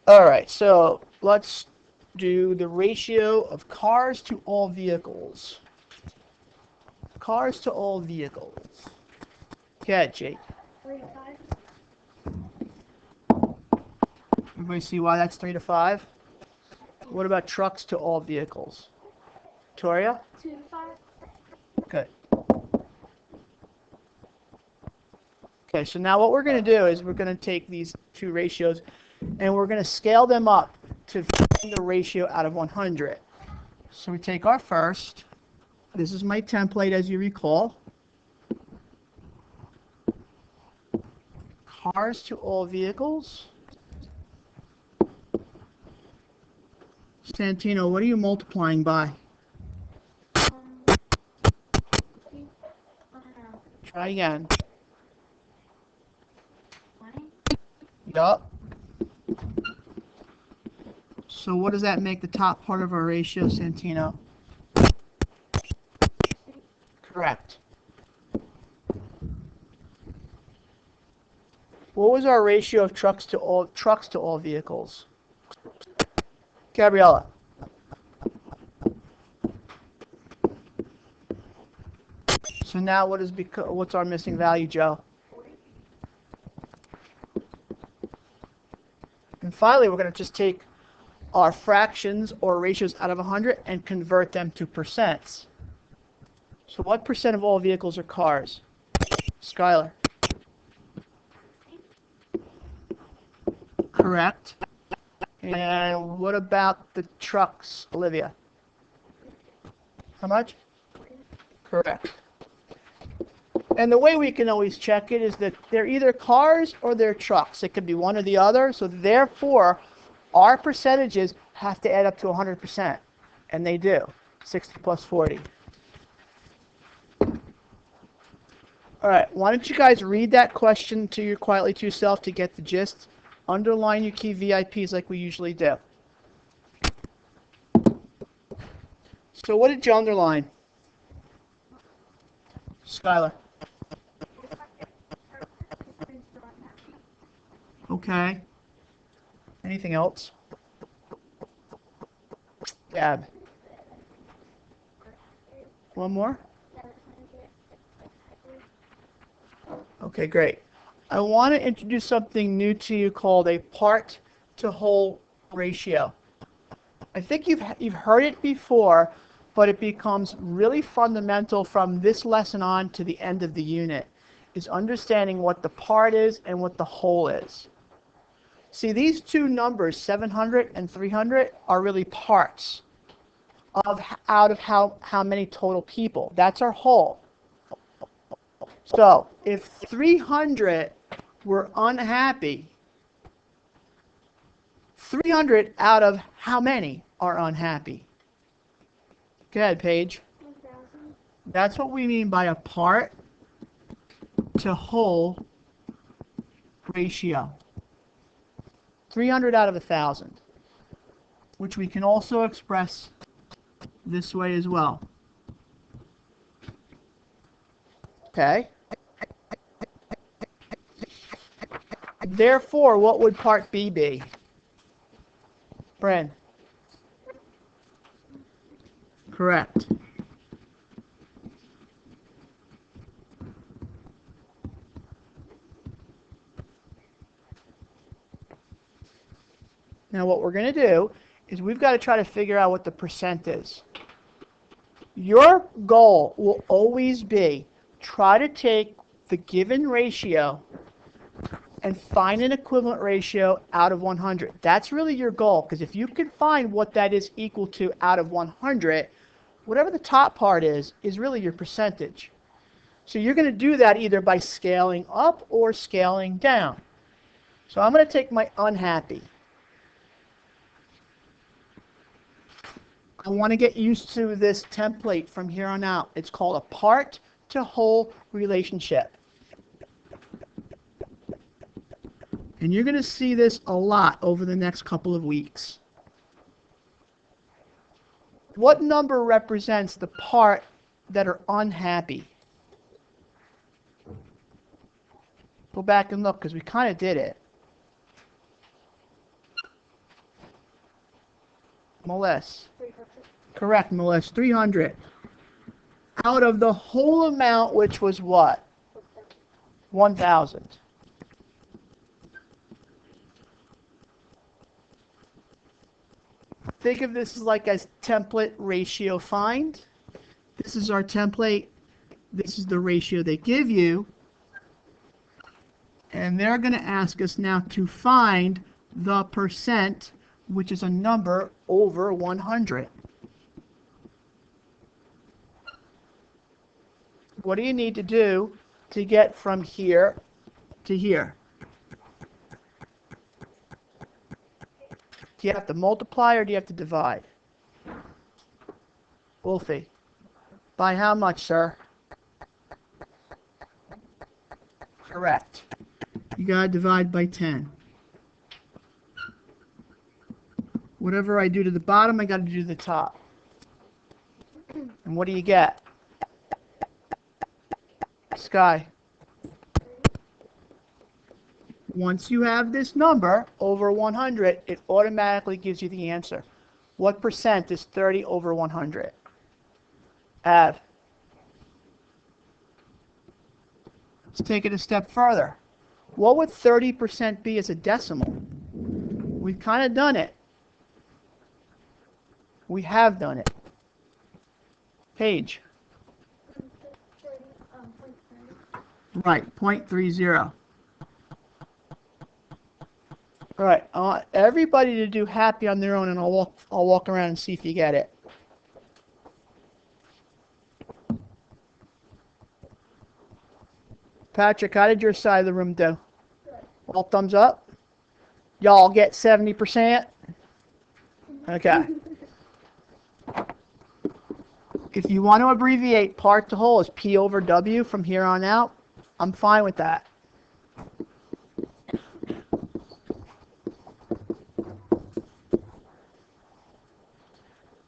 All right, so let's do the ratio of cars to all vehicles. Cars to all vehicles. Yeah, Jake. 3 to 5. Everybody see why that's 3 to 5? What about trucks to all vehicles? Victoria? 2 to 5. Good. Okay, so now what we're going to do is we're going to take these two ratios and we're going to scale them up to find the ratio out of 100. So we take our first. This is my template, as you recall. Cars to all vehicles. Santino, what are you multiplying by? I don't know. Try again. 20. Yup. So what does that make the top part of our ratio, Santino? Correct. What was our ratio of trucks to all vehicles? Gabriella. So now what's our missing value, Joe? 40. And finally, we're going to just take our fractions or ratios out of 100 and convert them to percents. So what percent of all vehicles are cars? Skylar. Correct. And what about the trucks, Olivia? How much? Correct. And the way we can always check it is that they're either cars or they're trucks. It could be one or the other. So therefore, our percentages have to add up to 100%. And they do. 60 plus 40. All right. Why don't you guys read that question quietly to yourself to get the gist? Underline your key VIPs like we usually do. So what did you underline? Skylar. Okay. Anything else? Gab. One more? Okay, great. I want to introduce something new to you called a part to whole ratio. I think you've heard it before, but it becomes really fundamental from this lesson on to the end of the unit, is understanding what the part is and what the whole is. See, these two numbers, 700 and 300, are really parts out of how many total people. That's our whole. So if 300 were unhappy, 300 out of how many are unhappy? Go ahead, Paige. 1,000. That's what we mean by a part to whole ratio. 300 out of 1,000, which we can also express this way as well. Okay? Therefore, what would part B be? Bren? Correct. Now what we're going to do is we've got to try to figure out what the percent is. Your goal will always be try to take the given ratio and find an equivalent ratio out of 100. That's really your goal, because if you can find what that is equal to out of 100, whatever the top part is really your percentage. So you're going to do that either by scaling up or scaling down. So I'm going to take my unhappy. I want to get used to this template from here on out. It's called a part to whole relationship. And you're going to see this a lot over the next couple of weeks. What number represents the part that are unhappy? Go back and look, because we kind of did it. Melissa. 300. Correct, Melissa. 300. Out of the whole amount, which was what? 1,000. Think of this as like a template ratio find. This is our template. This is the ratio they give you. And they're going to ask us now to find the percent, which is a number over 100. What do you need to do to get from here to here? Do you have to multiply or do you have to divide? Wolfie. By how much, sir? Correct. You gotta divide by 10. Whatever I do to the bottom, I gotta do to the top. And what do you get? Sky. Once you have this number over 100, it automatically gives you the answer. What percent is 30 over 100? Av. Let's take it a step further. What would 30% be as a decimal? We've kind of done it. We have done it. Paige. 30. Right, 0.30. All right, I want everybody to do happy on their own, and I'll walk around and see if you get it. Patrick, how did your side of the room do? All thumbs up? Y'all get 70%? Okay. If you want to abbreviate part to whole as P over W from here on out, I'm fine with that.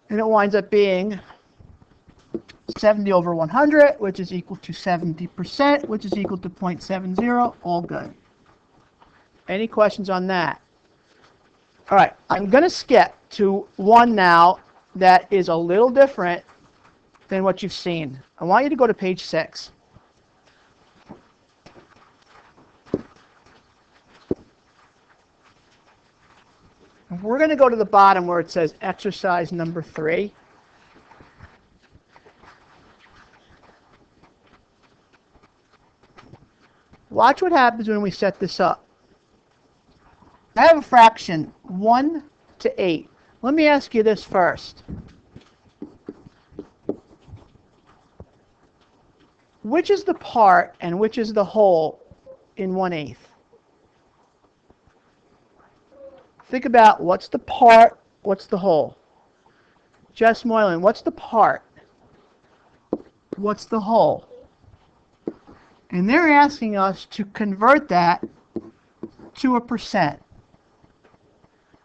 And it winds up being 70 over 100, which is equal to 70%, which is equal to 0.70. All good. Any questions on that? All right, I'm going to skip to one now that is a little different than what you've seen. I want you to go to page 6. And we're going to go to the bottom where it says exercise number 3. Watch what happens when we set this up. I have a fraction, 1 to 8. Let me ask you this first. Which is the part and which is the whole in 1/8? Think about what's the part, what's the whole? Jess Moylan, what's the part? What's the whole? And they're asking us to convert that to a percent,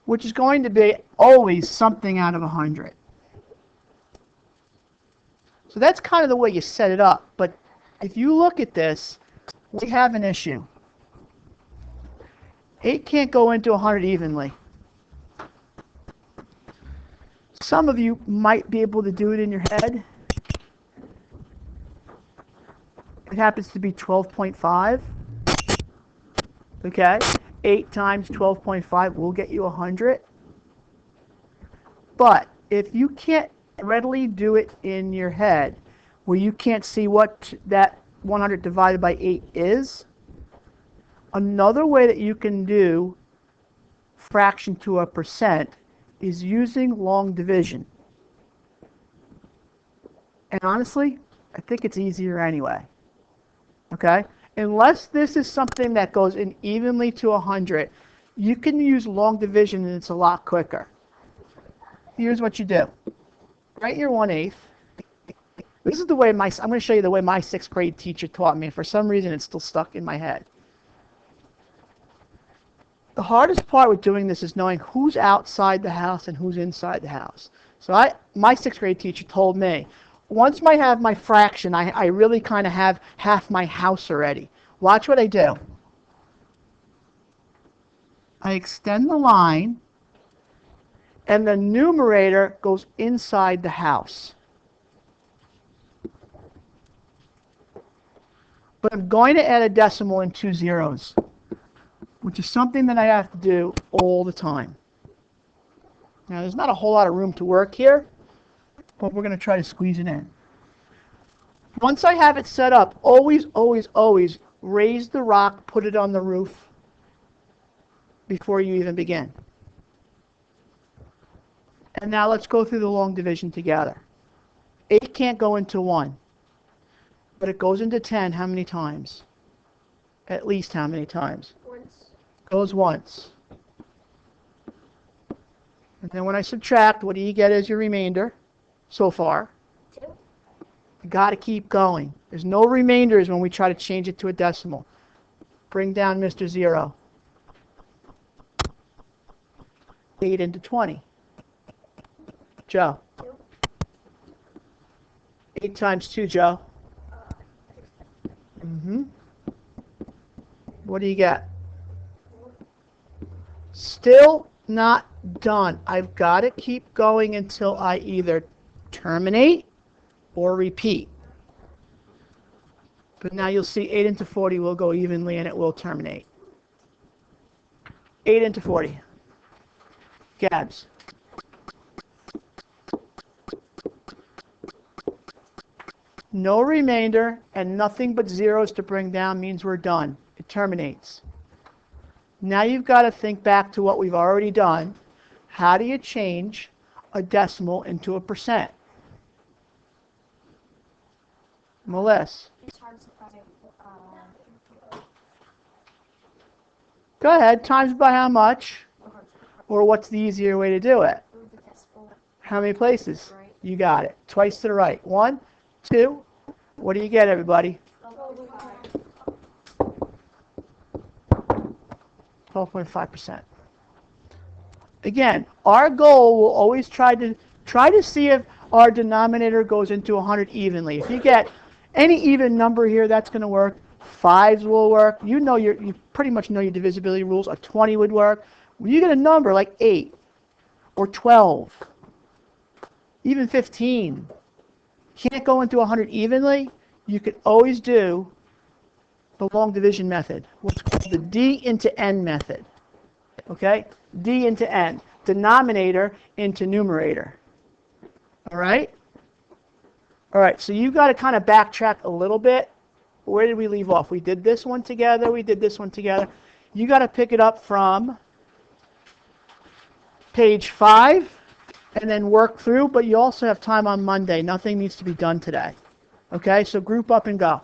which is going to be always something out of 100. So that's kind of the way you set it up. But if you look at this, we have an issue. 8 can't go into 100 evenly. Some of you might be able to do it in your head. It happens to be 12.5. Okay? 8 times 12.5 will get you 100. But if you can't readily do it in your head, where you can't see what that 100 divided by 8 is, another way that you can do fraction to a percent is using long division. And honestly, I think it's easier anyway. Okay? Unless this is something that goes in evenly to 100, you can use long division and it's a lot quicker. Here's what you do. Write your 1/8. This is the way I'm going to show you the way my 6th grade teacher taught me. For some reason, it's still stuck in my head. The hardest part with doing this is knowing who's outside the house and who's inside the house. So my 6th grade teacher told me, once I have my fraction, I really kind of have half my house already. Watch what I do. I extend the line, and the numerator goes inside the house. But I'm going to add a decimal and 2 zeros, which is something that I have to do all the time. Now, there's not a whole lot of room to work here, but we're going to try to squeeze it in. Once I have it set up, always, always, always raise the rock, put it on the roof before you even begin. And now let's go through the long division together. 8 can't go into 1, but it goes into 10 how many times? At least how many times? Once. Goes once. And then when I subtract, what do you get as your remainder so far? 2. You got to keep going. There's no remainders when we try to change it to a decimal. Bring down Mr. Zero. 8 into 20. Joe. 2. 8 times 2, Joe. 6. What do you get? Still not done. I've got to keep going until I either terminate or repeat. But now you'll see 8 into 40 will go evenly and it will terminate. 8 into 40. Gabs. No remainder and nothing but zeros to bring down means we're done. It terminates. Now you've got to think back to what we've already done. How do you change a decimal into a percent? Melissa. Times by, Go ahead. Times by how much? 100. Or what's the easier way to do it? Move the decimal. How many places? Right. You got it. Twice to the right. 1, 2. What do you get, everybody? 12.5%. Again, our goal will always try to see if our denominator goes into 100 evenly. If you get any even number here, that's going to work. 5s will work. You pretty much know your divisibility rules. A 20 would work. When you get a number like 8 or 12, even 15, can't go into 100 evenly, you could always do the long division method, what's called the D into N method. Okay? D into N. Denominator into numerator. All right? All right, so you've got to kind of backtrack a little bit. Where did we leave off? We did this one together. We did this one together. You got to pick it up from page 5 and then work through, but you also have time on Monday. Nothing needs to be done today. Okay, so group up and go.